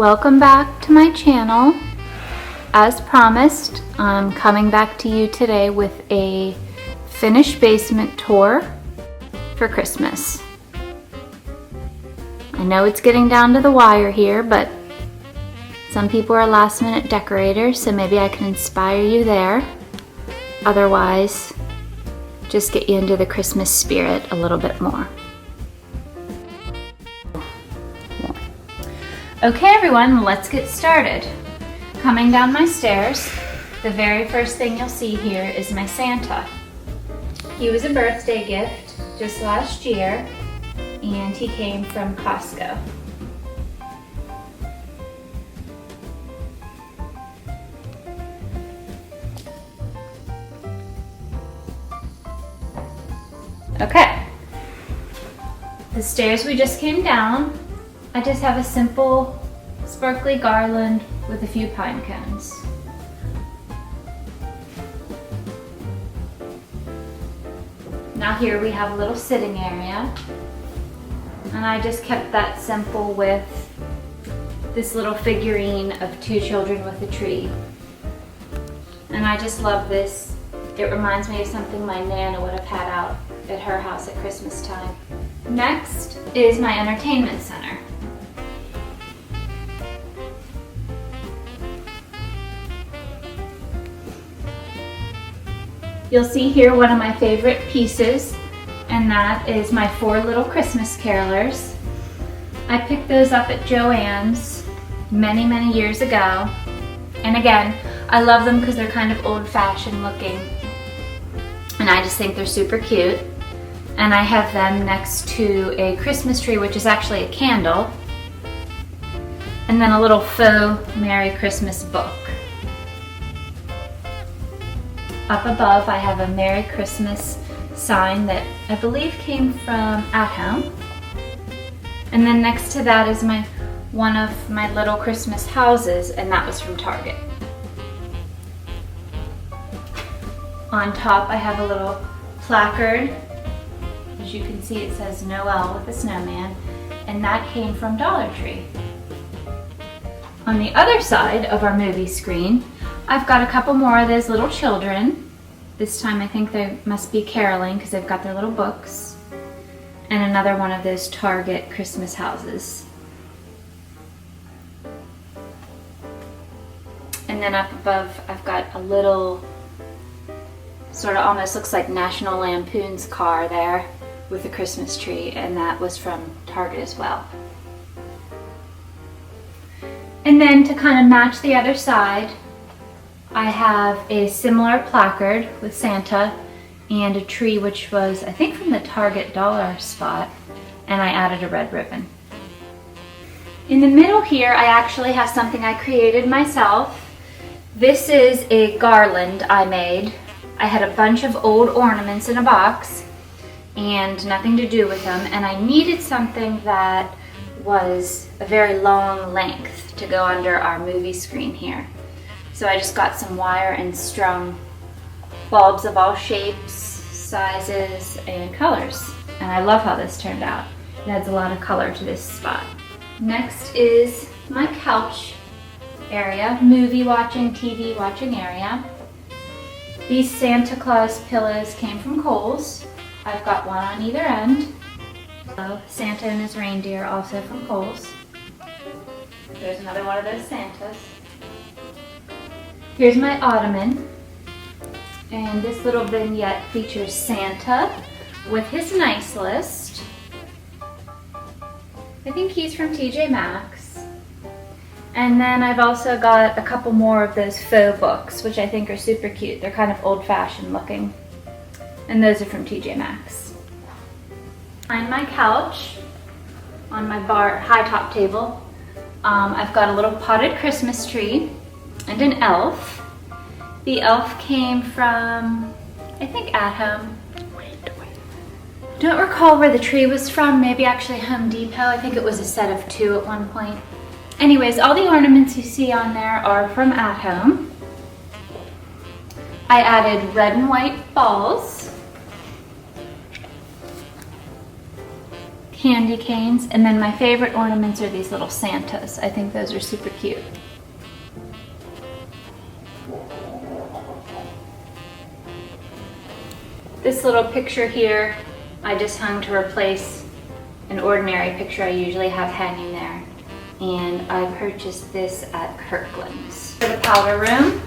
Welcome back to my channel. As promised, I'm coming back to you today with a finished basement tour for Christmas. I know it's getting down to the wire here, but some people are last minute decorators, so maybe I can inspire you there. Otherwise, just get you into the Christmas spirit a little bit more. Okay everyone, let's get started. Coming down my stairs, the very first thing you'll see here is my Santa. He was a birthday gift just last year, and he came from Costco. Okay, the stairs we just came down, I just have a simple sparkly garland with a few pine cones. Now here we have a little sitting area, and I just kept that simple with this little figurine of two children with a tree. And I just love this. It reminds me of something my Nana would have had out at her house at Christmas time. Next is my entertainment center. You'll see here one of my favorite pieces, and that is my 4 little Christmas carolers. I picked those up at Joann's many years ago. And again, I love them because they're kind of old-fashioned looking. And I just think they're super cute. And I have them next to a Christmas tree, which is actually a candle. And then a little faux Merry Christmas book. Up above, I have a Merry Christmas sign that I believe came from At Home. And then next to that is one of my little Christmas houses, and that was from Target. On top, I have a little placard. As you can see, it says Noel with a snowman, and that came from Dollar Tree. On the other side of our movie screen, I've got a couple more of those little children. This time I think they must be caroling because they've got their little books. And another one of those Target Christmas houses. And then up above I've got a little, sort of almost looks like National Lampoon's car there with a Christmas tree, and that was from Target as well. And then to kind of match the other side, I have a similar placard with Santa and a tree which was, I think, from the Target dollar spot, and I added a red ribbon. In the middle here, I actually have something I created myself. This is a garland I made. I had a bunch of old ornaments in a box and nothing to do with them, and I needed something that was a very long length to go under our movie screen here. So I just got some wire and strung bulbs of all shapes, sizes, and colors. And I love how this turned out. It adds a lot of color to this spot. Next is my couch area, movie watching, TV watching area. These Santa Claus pillows came from Kohl's. I've got one on either end. So Santa and his reindeer also from Kohl's. There's another one of those Santas. Here's my ottoman, and this little vignette features Santa with his nice list. I think he's from TJ Maxx. And then I've also got a couple more of those faux books, which I think are super cute. They're kind of old-fashioned looking, and those are from TJ Maxx. Behind my couch, on my high top table, I've got a little potted Christmas tree and an elf. The elf came from, I think, At Home. Don't recall where the tree was from, maybe actually Home Depot. I think it was a set of 2 at one point. Anyways, all the ornaments you see on there are from At Home. I added red and white balls. candy canes, and then my favorite ornaments are these little Santas. I think those are super cute. This little picture here, I just hung to replace an ordinary picture I usually have hanging there. And I purchased this at Kirkland's. For the powder room,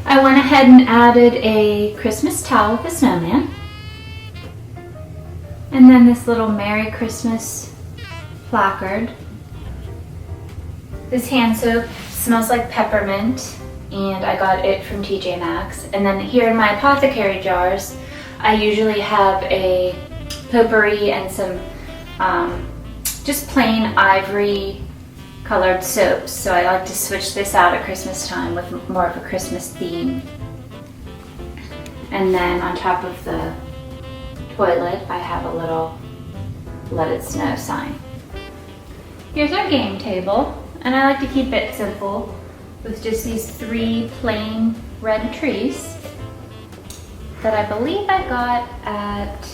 I went ahead and added a Christmas towel with a snowman. And then this little Merry Christmas placard. This hand soap smells like peppermint, and I got it from TJ Maxx. And then here in my apothecary jars, I usually have a potpourri and some just plain ivory colored soaps. So I like to switch this out at Christmas time with more of a Christmas theme. And then on top of the toilet, I have a little Let It Snow sign. Here's our game table, and I like to keep it simple with just these 3 plain red trees that I believe I got at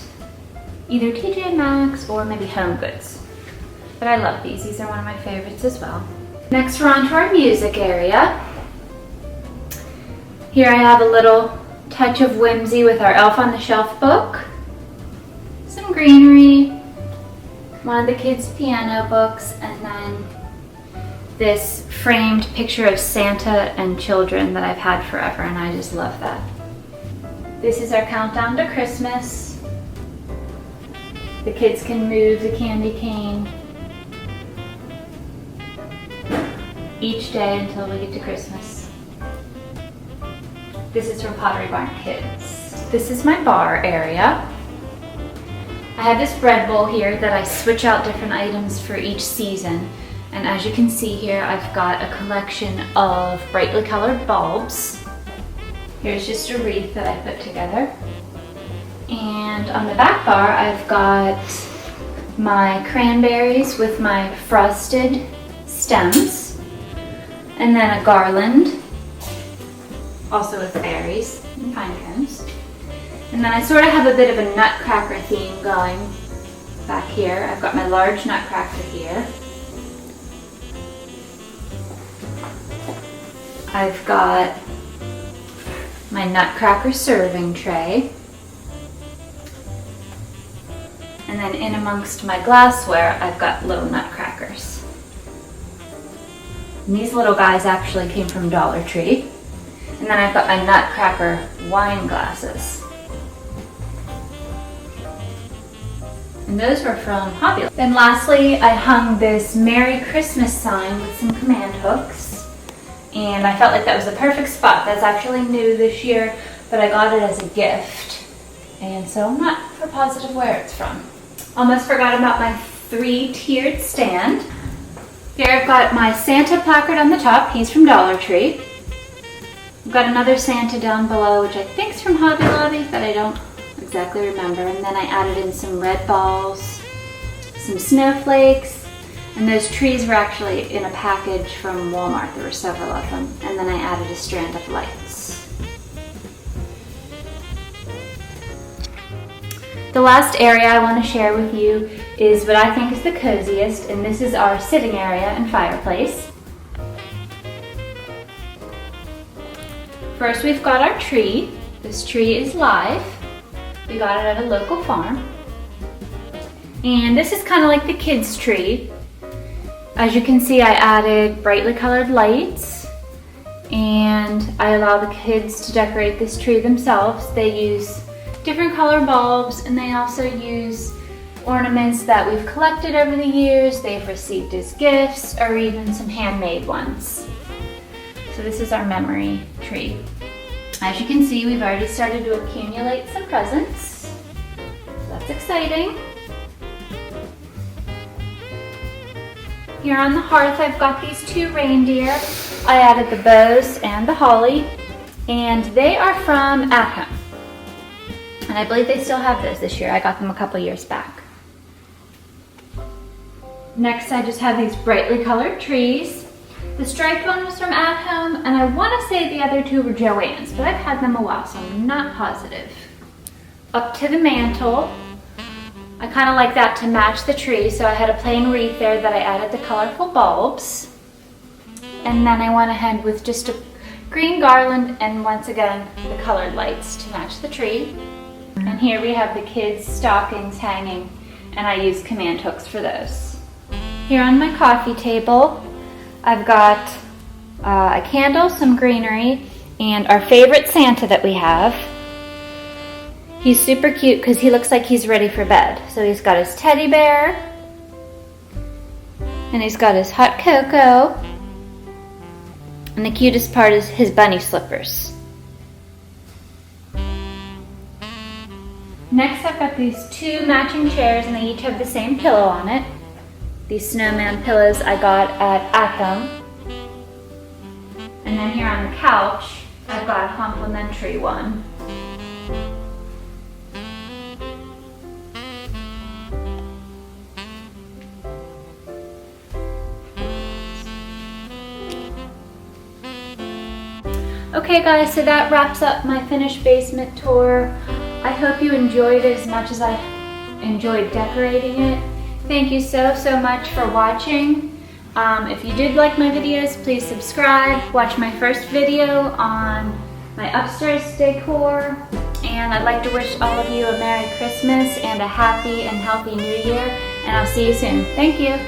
either TJ Maxx or maybe Home Goods. But I love these. These are one of my favorites as well. Next, we're on to our music area. Here I have a little touch of whimsy with our Elf on the Shelf book, some greenery, one of the kids' piano books, and then this framed picture of Santa and children that I've had forever, and I just love that. This is our countdown to Christmas. The kids can move the candy cane each day until we get to Christmas. This is from Pottery Barn Kids. This is my bar area. I have this bread bowl here that I switch out different items for each season. And as you can see here, I've got a collection of brightly colored bulbs. Here's just a wreath that I put together. And on the back bar, I've got my cranberries with my frosted stems, and then a garland, also with berries and pine cones. And then I sort of have a bit of a nutcracker theme going back here. I've got my large nutcracker here. I've got my nutcracker serving tray. And then in amongst my glassware, I've got little nutcrackers. And these little guys actually came from Dollar Tree. And then I've got my nutcracker wine glasses. And those were from Hobby Lobby. Then lastly, I hung this Merry Christmas sign with some command hooks. And I felt like that was the perfect spot. That's actually new this year, but I got it as a gift. And so I'm not for positive where it's from. Almost forgot about my 3-tiered stand. Here I've got my Santa placard on the top. He's from Dollar Tree. I've got another Santa down below, which I think is from Hobby Lobby, but I don't exactly remember. And then I added in some red balls, some snowflakes, and those trees were actually in a package from Walmart. There were several of them. And then I added a strand of lights. The last area I want to share with you is what I think is the coziest, and this is our sitting area and fireplace. First, we've got our tree. This tree is live. We got it at a local farm. And this is kind of like the kids' tree. As you can see, I added brightly colored lights, and I allow the kids to decorate this tree themselves. They use different color bulbs, and they also use ornaments that we've collected over the years, they've received as gifts, or even some handmade ones. So this is our memory tree. As you can see, we've already started to accumulate some presents. So that's exciting. Here on the hearth, I've got these 2 reindeer. I added the bows and the holly, and they are from At Home. And I believe they still have those this year. I got them a couple years back. Next, I just have these brightly colored trees. The striped one was from At Home, and I want to say the other 2 were Joann's, but I've had them a while, so I'm not positive. Up to the mantle, I kind of like that to match the tree, so I had a plain wreath there that I added the colorful bulbs. And then I went ahead with just a green garland and once again the colored lights to match the tree. And here we have the kids' stockings hanging, and I use command hooks for those. Here on my coffee table, I've got a candle, some greenery, and our favorite Santa that we have. He's super cute because he looks like he's ready for bed. So he's got his teddy bear, and he's got his hot cocoa, and the cutest part is his bunny slippers. Next, I've got these two matching chairs, and they each have the same pillow on it. These snowman pillows I got at Acom. And then here on the couch, I've got a complimentary one. Okay guys, so that wraps up my finished basement tour. I hope you enjoyed it as much as I enjoyed decorating it. Thank you so much for watching. If you did like my videos, please subscribe. Watch my first video on my upstairs decor. And I'd like to wish all of you a Merry Christmas and a happy and healthy New Year. And I'll see you soon. Thank you.